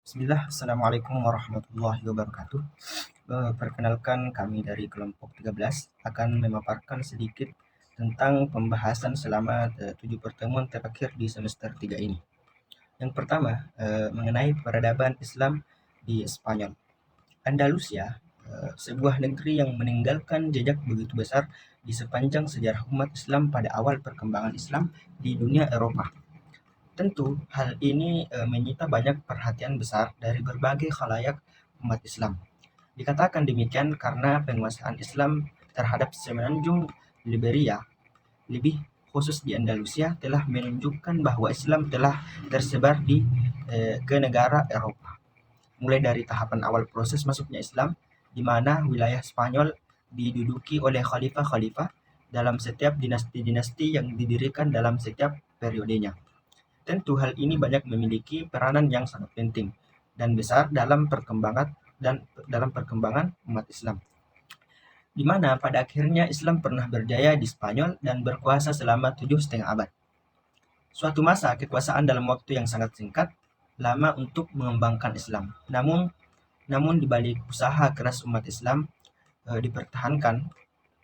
Bismillah, Assalamualaikum warahmatullahi wabarakatuh. Perkenalkan kami dari kelompok 13 akan memaparkan sedikit tentang pembahasan selama 7 pertemuan terakhir di semester 3 ini. Yang pertama, mengenai peradaban Islam di Spanyol. Andalusia, sebuah negeri yang meninggalkan jejak begitu besar di sepanjang sejarah umat Islam pada awal perkembangan Islam di dunia Eropa. Tentu hal ini menyita banyak perhatian besar dari berbagai khalayak umat Islam. Dikatakan demikian karena penguasaan Islam terhadap semenanjung Liberia, lebih khusus di Andalusia, telah menunjukkan bahwa Islam telah tersebar ke negara Eropa. Mulai dari tahapan awal proses masuknya Islam, di mana wilayah Spanyol diduduki oleh khalifah-khalifah dalam setiap dinasti-dinasti yang didirikan dalam setiap periodenya. Tentu hal ini banyak memiliki peranan yang sangat penting dan besar dalam perkembangan umat Islam, di mana pada akhirnya Islam pernah berjaya di Spanyol dan berkuasa selama 7,5 abad. Suatu masa kekuasaan dalam waktu yang sangat singkat, lama untuk mengembangkan Islam. Namun di balik usaha keras umat Islam dipertahankan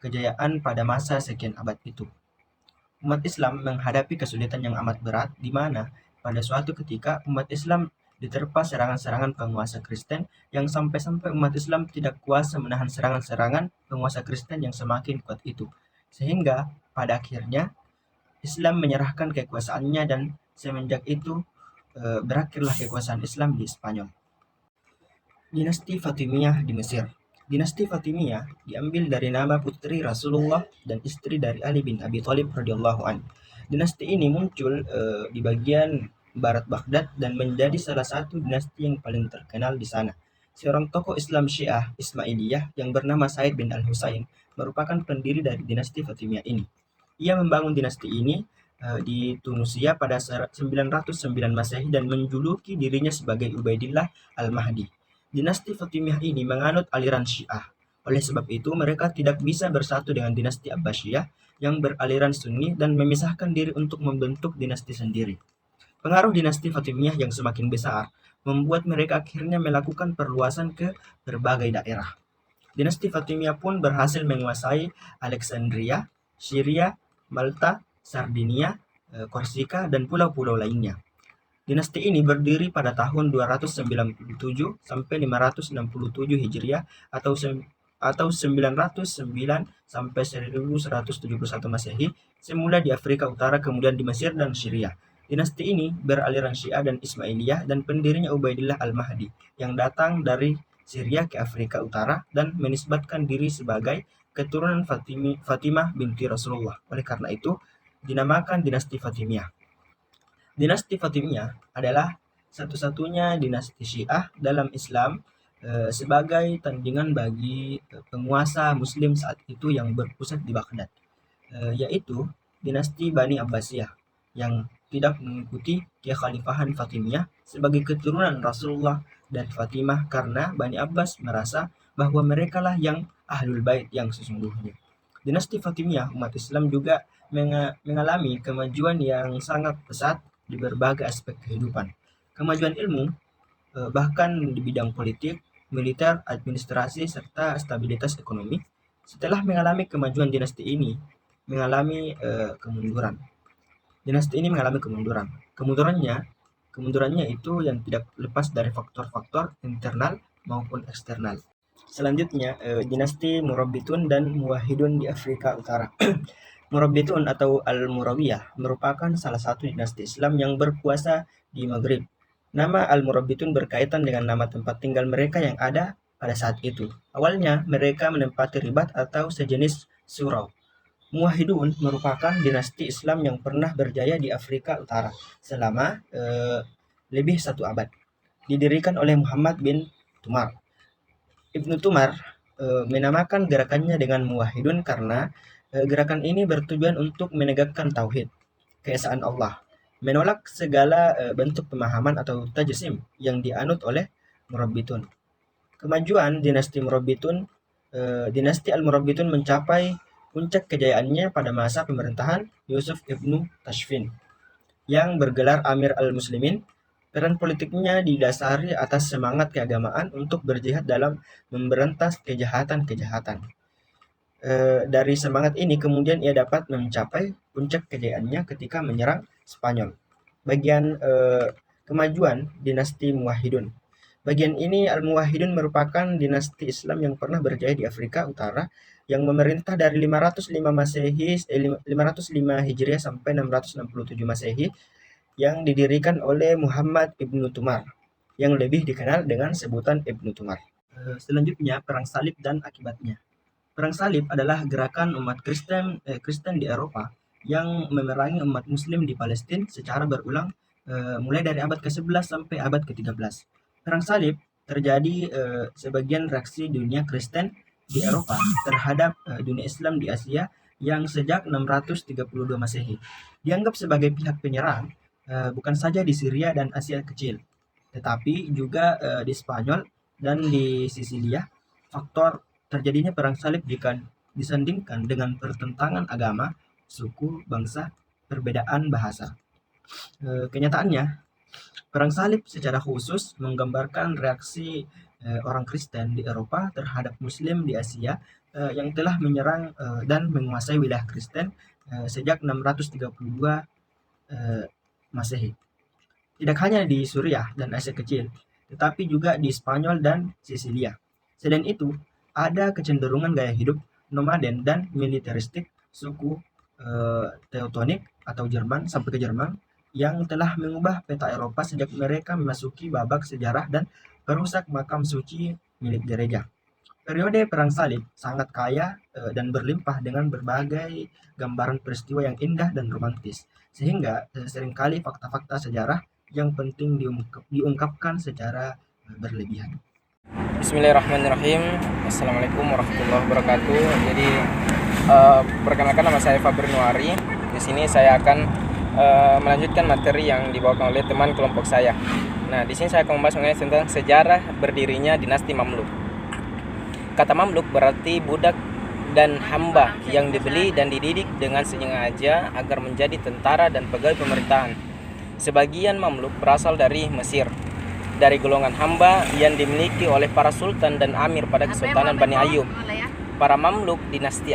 kejayaan pada masa sekian abad itu. Umat Islam menghadapi kesulitan yang amat berat, di mana pada suatu ketika umat Islam diterpa serangan-serangan penguasa Kristen yang sampai-sampai umat Islam tidak kuasa menahan serangan-serangan penguasa Kristen yang semakin kuat itu. Sehingga pada akhirnya Islam menyerahkan kekuasaannya dan semenjak itu berakhirlah kekuasaan Islam di Spanyol. Dinasti Fatimiyah di Mesir. Dinasti Fatimiyah diambil dari nama putri Rasulullah dan istri dari Ali bin Abi Thalib radhiyallahu anhu. Dinasti ini muncul di bagian barat Baghdad dan menjadi salah satu dinasti yang paling terkenal di sana. Seorang tokoh Islam Syiah Ismailiyah yang bernama Said bin Al-Husain merupakan pendiri dari dinasti Fatimiyah ini. Ia membangun dinasti ini di Tunisia pada 909 Masehi dan menjuluki dirinya sebagai Ubaidillah Al-Mahdi. Dinasti Fatimiyah ini menganut aliran Syiah. Oleh sebab itu, mereka tidak bisa bersatu dengan dinasti Abbasiyah yang beraliran Sunni dan memisahkan diri untuk membentuk dinasti sendiri. Pengaruh dinasti Fatimiyah yang semakin besar membuat mereka akhirnya melakukan perluasan ke berbagai daerah. Dinasti Fatimiyah pun berhasil menguasai Alexandria, Syria, Malta, Sardinia, Korsika, dan pulau-pulau lainnya. Dinasti ini berdiri pada tahun 297 sampai 567 Hijriah atau 909 sampai 1171 Masehi, semula di Afrika Utara, kemudian di Mesir dan Syria. Dinasti ini beraliran Syiah dan Ismailiyah dan pendirinya Ubaidillah Al-Mahdi yang datang dari Syria ke Afrika Utara dan menisbatkan diri sebagai keturunan Fatimah binti Rasulullah. Oleh karena itu, dinamakan dinasti Fatimiyah. Dinasti Fatimiyah adalah satu-satunya dinasti Syiah dalam Islam sebagai tandingan bagi penguasa Muslim saat itu yang berpusat di Baghdad, yaitu dinasti Bani Abbasiyah yang tidak mengikuti kekhalifahan Fatimiyah sebagai keturunan Rasulullah dan Fatimah karena Bani Abbas merasa bahwa merekalah yang Ahlul Bait yang sesungguhnya. Dinasti Fatimiyah umat Islam juga mengalami kemajuan yang sangat pesat di berbagai aspek kehidupan. Kemajuan ilmu, bahkan di bidang politik, militer, administrasi, serta stabilitas ekonomi. Setelah mengalami kemajuan dinasti ini, mengalami kemunduran. Dinasti ini mengalami kemunduran. Kemundurannya itu yang tidak lepas dari faktor-faktor internal maupun eksternal. Selanjutnya, dinasti Murabbitun dan Muwahhidun di Afrika Utara. Murabbitun atau Al-Murawiyah merupakan salah satu dinasti Islam yang berkuasa di Maghrib. Nama Al-Murabbitun berkaitan dengan nama tempat tinggal mereka yang ada pada saat itu. Awalnya mereka menempati ribat atau sejenis surau. Muwahhidun merupakan dinasti Islam yang pernah berjaya di Afrika Utara selama lebih 1 abad. Didirikan oleh Muhammad bin Tumar. Ibnu Tumar menamakan gerakannya dengan Muwahhidun karena gerakan ini bertujuan untuk menegakkan tauhid, keesaan Allah, menolak segala bentuk pemahaman atau tajsim yang dianut oleh Murabbitun. Kemajuan dinasti Al-Murabbitun mencapai puncak kejayaannya pada masa pemerintahan Yusuf ibnu Tashfin yang bergelar Amir al-Muslimin Peran politiknya didasari atas semangat keagamaan untuk berjihad dalam memberantas kejahatan-kejahatan. Dari semangat ini kemudian ia dapat mencapai puncak kejayaannya ketika menyerang Spanyol. Bagian kemajuan dinasti Muwahhidun. Bagian ini Al-Muwahhidun merupakan dinasti Islam yang pernah berjaya di Afrika Utara yang memerintah dari 505 Hijriah sampai 667 Masehi yang didirikan oleh Muhammad Ibnu Tumar yang lebih dikenal dengan sebutan Ibnu Tumar. Selanjutnya, Perang Salib dan akibatnya. Perang Salib adalah gerakan umat Kristen di Eropa yang memerangi umat Muslim di Palestina secara berulang mulai dari abad ke-11 sampai abad ke-13. Perang Salib terjadi sebagian reaksi dunia Kristen di Eropa terhadap dunia Islam di Asia yang sejak 632 Masehi dianggap sebagai pihak penyerang bukan saja di Syria dan Asia Kecil, tetapi juga di Spanyol dan di Sisilia. Faktor terjadinya perang salib jika disandingkan dengan pertentangan agama, suku, bangsa, perbedaan bahasa. Kenyataannya, perang salib secara khusus menggambarkan reaksi orang Kristen di Eropa terhadap Muslim di Asia yang telah menyerang dan menguasai wilayah Kristen sejak 632 Masehi. Tidak hanya di Suriah dan Asia Kecil, tetapi juga di Spanyol dan Sisilia. Selain itu, ada kecenderungan gaya hidup nomaden dan militeristik suku Teutonik atau Jerman sampai ke Jerman yang telah mengubah peta Eropa sejak mereka memasuki babak sejarah dan merusak makam suci milik gereja. Periode Perang Salib sangat kaya dan berlimpah dengan berbagai gambaran peristiwa yang indah dan romantis, sehingga seringkali fakta-fakta sejarah yang penting diungkapkan secara berlebihan. Bismillahirrahmanirrahim. Assalamualaikum warahmatullahi wabarakatuh. Jadi perkenalkan, nama saya Faber Nuari. Di sini saya akan melanjutkan materi yang dibawakan oleh teman kelompok saya. Nah, di sini saya akan membahas mengenai tentang sejarah berdirinya dinasti Mamluk. Kata Mamluk berarti budak dan hamba yang dibeli dan dididik dengan sengaja agar menjadi tentara dan pegawai pemerintahan. Sebagian Mamluk berasal dari Mesir, dari golongan hamba yang dimiliki oleh para sultan dan amir pada Kesultanan Bani Ayyub. Para Mamluk dinasti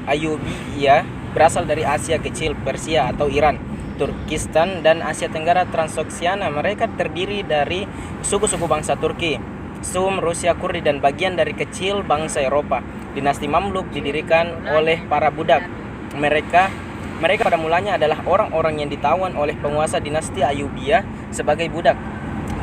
Ayyubiyah berasal dari Asia Kecil, Persia atau Iran, Turkistan, dan Asia Tenggara Transoksiana. Mereka terdiri dari suku-suku bangsa Turki, Sum, Rusia, Kurdi, dan bagian dari kecil bangsa Eropa. Dinasti Mamluk didirikan oleh para budak. Mereka pada mulanya adalah orang-orang yang ditawan oleh penguasa dinasti Ayyubiyah sebagai budak,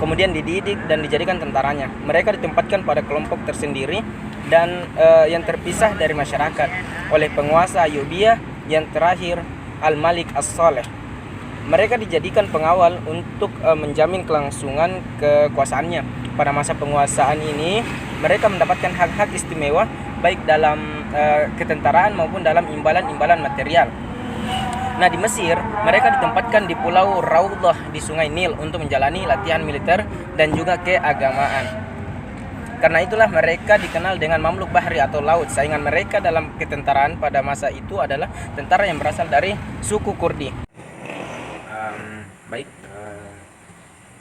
kemudian dididik dan dijadikan tentaranya. Mereka ditempatkan pada kelompok tersendiri dan yang terpisah dari masyarakat oleh penguasa Ayyubiyah yang terakhir, Al-Malik As-Saleh. Mereka dijadikan pengawal untuk menjamin kelangsungan kekuasaannya. Pada masa penguasaan ini, mereka mendapatkan hak-hak istimewa baik dalam ketentaraan maupun dalam imbalan-imbalan material. Nah, di Mesir, mereka ditempatkan di Pulau Raudhah di Sungai Nil untuk menjalani latihan militer dan juga keagamaan. Karena itulah mereka dikenal dengan Mamluk Bahri atau Laut. Saingan mereka dalam ketentaraan pada masa itu adalah tentara yang berasal dari suku Kurdi.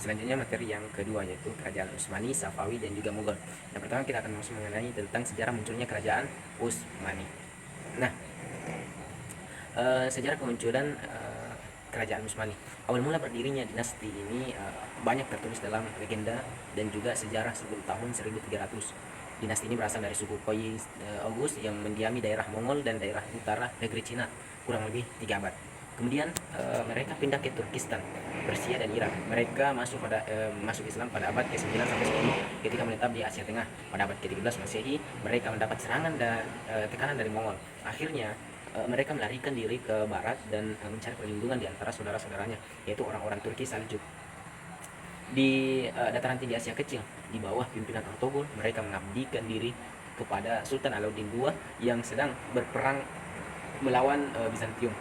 Selanjutnya materi yang kedua, yaitu kerajaan Utsmani, Safawi, dan juga Mughal. Yang pertama kita akan masuk mengenai tentang sejarah munculnya kerajaan Utsmani. Nah, sejarah kemunculan kerajaan Utsmani. Awal mula berdirinya dinasti ini banyak tertulis dalam legenda dan juga sejarah sebelum tahun 1300. Dinasti ini berasal dari suku Qais August yang mendiami daerah Mongol dan daerah utara negeri Cina kurang lebih 3 abad. Kemudian mereka pindah ke Turkistan, Persia, dan Irak. Mereka masuk Islam pada abad ke-9 sampai 10 ketika menetap di Asia Tengah. Pada abad ke-13 Masehi, mereka mendapat serangan dan tekanan dari Mongol. Akhirnya mereka melarikan diri ke barat dan mencari perlindungan di antara saudara-saudaranya, yaitu orang-orang Turki Saljuk. Di dataran tinggi Asia Kecil, di bawah pimpinan Ortogol, mereka mengabdikan diri kepada Sultan Alauddin II yang sedang berperang melawan Bizantium.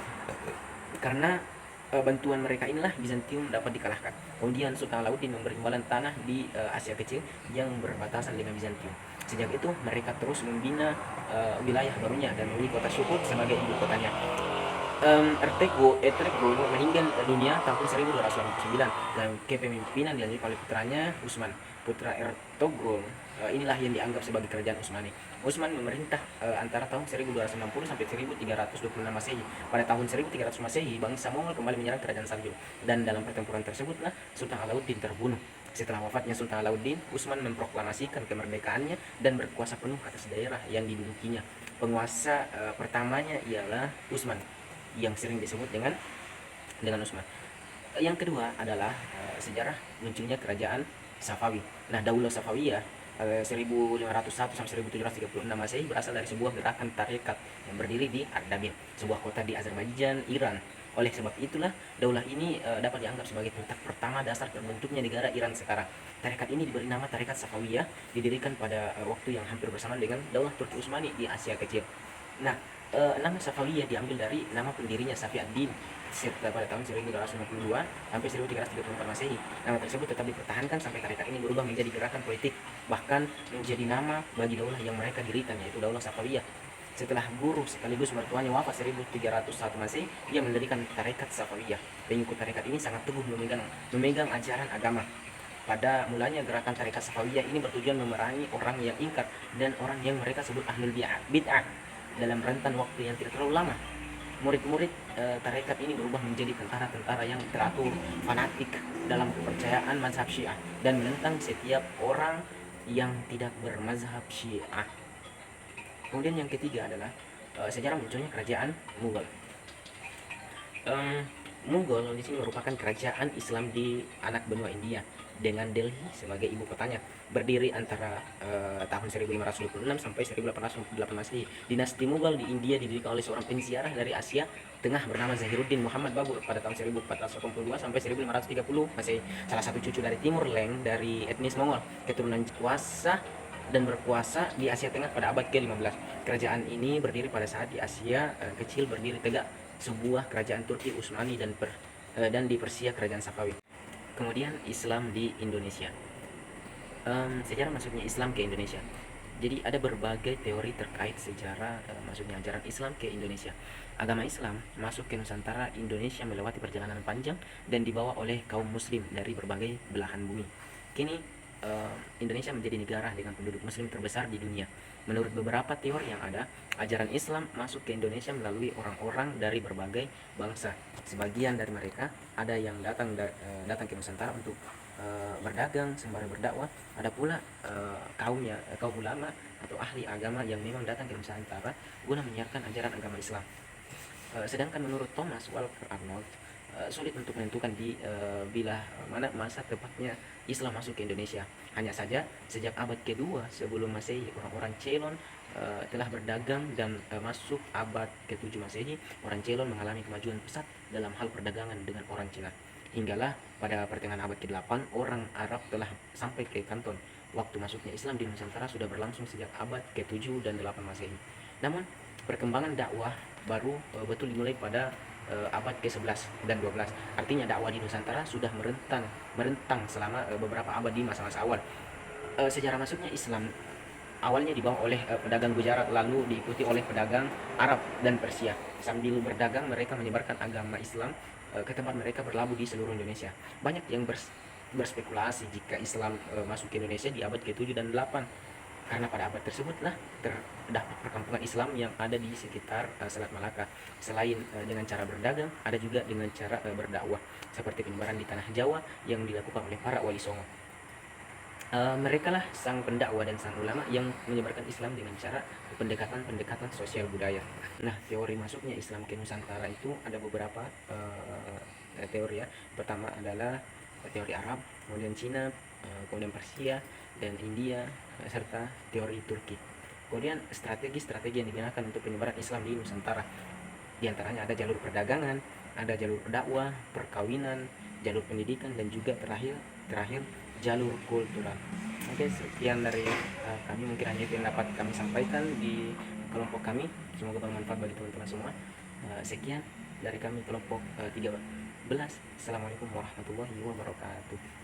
Karena bantuan mereka inilah Bizantium dapat dikalahkan. Kemudian Sultan Alauddin memberi imbalan tanah di Asia Kecil yang berbatasan dengan Bizantium. Sejak itu mereka terus membina wilayah barunya dan memilih kota Sukut sebagai ibu kotanya. Ertugrul meninggal dunia tahun 1289 dan kepemimpinan dilanjutkan oleh putranya Utsman. Putra Ertugrul inilah yang dianggap sebagai kerajaan Utsmani. Utsman memerintah antara tahun 1260 sampai 1326 Masehi. Pada tahun 1300 Masehi, bangsa Mongol kembali menyerang kerajaan Saljuk dan dalam pertempuran tersebutlah Sultan Alauddin terbunuh. Setelah wafatnya Sultan Alauddin, Utsman memproklamasikan kemerdekaannya dan berkuasa penuh atas daerah yang didudukinya. Penguasa pertamanya ialah Utsman, yang sering disebut dengan Utsman. Yang kedua adalah sejarah munculnya kerajaan Safawi. Nah, Daulah Safawiyah 1501 sampai 1736 Masehi berasal dari sebuah gerakan tarekat yang berdiri di Ardabil, sebuah kota di Azerbaijan, Iran. Oleh sebab itulah daulah ini dapat dianggap sebagai titik pertama dasar terbentuknya negara Iran sekarang. Tarekat ini diberi nama Tarekat Safawiyah, didirikan pada waktu yang hampir bersamaan dengan Daulah Turki Utsmani di Asia Kecil. Nah, nama Safawiyah diambil dari nama pendirinya Safi ad-Din pada tahun 1252 sampai 1334 Masehi. Nama tersebut tetap dipertahankan sampai tarekat ini berubah menjadi gerakan politik, bahkan menjadi nama bagi daulah yang mereka dirikan, yaitu Daulah Safawiyah. Setelah guru sekaligus mertuanya wafat 1301 Masehi, ia mendirikan tarekat Safawiyah. Pengikut tarekat ini sangat teguh memegang ajaran agama. Pada mulanya gerakan tarekat Safawiyah ini bertujuan memerangi orang yang ingkar dan orang yang mereka sebut ahlul bid'ah. Dalam rentan waktu yang tidak terlalu lama, murid-murid tarekat ini berubah menjadi tentara-tentara yang teratur, fanatik dalam kepercayaan mazhab Syiah dan menentang setiap orang yang tidak bermazhab Syiah. Kemudian yang ketiga adalah sejarah munculnya kerajaan Mughal. Mughal di sini merupakan kerajaan Islam di anak benua India dengan Delhi sebagai ibu kotanya. Berdiri antara tahun 1526 sampai 1808 Masehi. Dinasti Mughal di India didirikan oleh seorang penziarah dari Asia Tengah bernama Zahiruddin Muhammad Babur pada tahun 1482 sampai 1530 Masehi. Salah satu cucu dari Timur Leng dari etnis Mongol, keturunan kuasa dan berkuasa di Asia Tengah pada abad ke-15. Kerajaan ini berdiri pada saat di Asia kecil berdiri tegak sebuah kerajaan Turki Utsmani dan di Persia kerajaan Safawi. Kemudian Islam di Indonesia. Sejarah masuknya Islam ke Indonesia. Jadi ada berbagai teori terkait sejarah masuknya ajaran Islam ke Indonesia. Agama Islam masuk ke Nusantara Indonesia melewati perjalanan panjang dan dibawa oleh kaum muslim dari berbagai belahan bumi. Kini Indonesia menjadi negara dengan penduduk muslim terbesar di dunia. Menurut beberapa teori yang ada, ajaran Islam masuk ke Indonesia melalui orang-orang dari berbagai bangsa. Sebagian dari mereka ada yang datang ke Nusantara untuk berdagang sembari berdakwah. Ada pula kaum ulama atau ahli agama yang memang datang ke Nusantara guna menyiarkan ajaran agama Islam. Sedangkan menurut Thomas Walker Arnold, sulit untuk menentukan bila mana masa tepatnya Islam masuk ke Indonesia. Hanya saja sejak abad kedua sebelum Masehi, orang-orang Ceylon telah berdagang dan masuk abad ke-7 Masehi, orang Ceylon mengalami kemajuan pesat dalam hal perdagangan dengan orang Cina. Hinggalah pada pertengahan abad ke-8, orang Arab telah sampai ke Kanton. Waktu masuknya Islam di Nusantara sudah berlangsung sejak abad ke-7 dan 8 Masehi. Namun, perkembangan dakwah baru betul dimulai pada abad ke-11 dan 12. Artinya dakwah di Nusantara sudah merentang selama beberapa abad di masa-masa awal. Sejarah masuknya Islam awalnya dibawa oleh pedagang Gujarat, lalu diikuti oleh pedagang Arab dan Persia. Sambil berdagang, mereka menyebarkan agama Islam ke tempat mereka berlabuh di seluruh Indonesia. Banyak yang berspekulasi jika Islam masuk ke Indonesia di abad ke-7 dan 8, karena pada abad tersebutlah terdapat perkampungan Islam yang ada di sekitar Selat Malaka. Selain dengan cara berdagang, ada juga dengan cara berdakwah, seperti penyebaran di tanah Jawa yang dilakukan oleh para wali songo. Mereka lah sang pendakwa dan sang ulama yang menyebarkan Islam dengan cara pendekatan sosial budaya. Nah, teori masuknya Islam ke Nusantara itu ada beberapa teori ya. Pertama adalah teori Arab, kemudian Cina, kemudian Persia dan India, serta teori Turki. Kemudian strategi yang digunakan untuk penyebaran Islam di Nusantara, di antaranya ada jalur perdagangan, ada jalur dakwah, perkawinan, jalur pendidikan, dan juga terakhir jalur kultural. Oke, sekian dari kami, mungkin hanya itu yang dapat kami sampaikan di kelompok kami. Semoga bermanfaat bagi teman-teman semua. Sekian dari kami kelompok 13. Assalamualaikum warahmatullahi wabarakatuh.